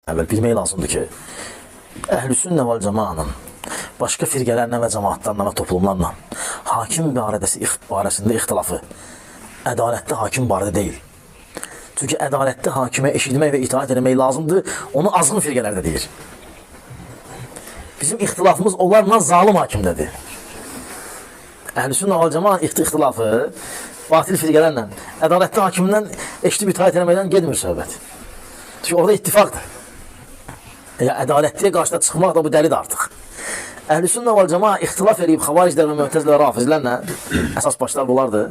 Əvvəl bilmək lazımdır ki, Əhlüsünnə vəl Cəmaənin başqa firqələrlə və cəmaatlarla və toplumlarla hakim barəsində ixtilafı ədalətli hakim barədə deyil. Çünki ədalətli hakimə eşitmək və itaat etmək lazımdır, onu azğın firqələr də deyir. Bizim ixtilafımız onlarla zalim hakimdədir. Əhlüsünnə vəl Cəmaənin ixtilafı batil firqələrlə, ədalətli hakimdən eşitib itaat etməkdən gedmir söhbət. Çünki orada ittifaqdır. Ədalətliyə qarşıda çıxmaq da bu dəlidir artıq. Əhlüsünnə vəl Cəmaə ixtilaf edib xavariclər və mü'təzilə və rafizlərlə, əsas başlar bunlardır,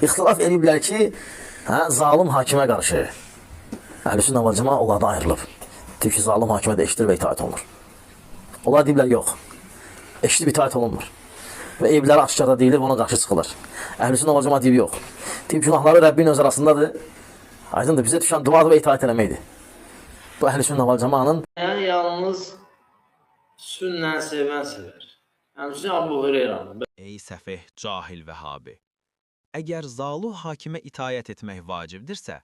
ixtilaf ediblər ki, zalim hakimə qarşı. Əhlüsünnə vəl Cəmaə onlardan ayrılıb. Deyir ki, zalim hakimə də eşidir və itaat olunur. Onlar deyiblər, yox, eşidib itaat olunmur. Və evləri aşkarda deyilir və ona qarşı çıxılır. Əhlüsünnə vəl Cəmaə deyib, yox. Deyib, günahları Rəbbin öz arasındadır. Aydındır, bizə düşən duadır və itaat eləməkdir. Bu Əhlüsünnə vəl Cəmaənin yalnız sünnən sevən sevər. Həmçinin Abu Hüreyrənin. Ey səfeh, cahil Vəhabi! Əgər zalu hakimə itayət etmək vacibdirsə,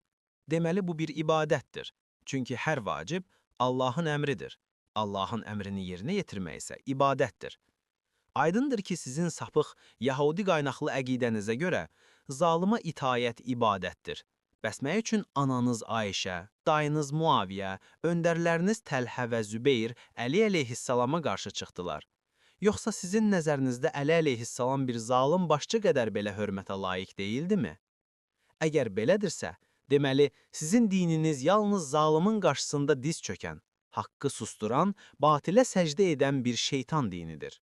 deməli bu bir ibadətdir. Çünki hər vacib Allahın əmridir. Allahın əmrini yerinə yetirmək isə ibadətdir. Aydındır ki, sizin sapıq Yahudi qaynaqlı əqidənizə görə zalıma itayət ibadətdir. Bəs nə üçün ananız Ayşə, dayınız Muaviyə, öndərləriniz Təlhə və Zübeyir Əli əleyhissalama qarşı çıxdılar? Yoxsa sizin nəzərinizdə Əli əleyhissalam bir zalım başçı qədər belə hörmətə layiq deyildimi? Əgər belədirsə, deməli, sizin dininiz yalnız zalımın qarşısında diz çökən, haqqı susturan, batilə səcdə edən bir şeytan dinidir.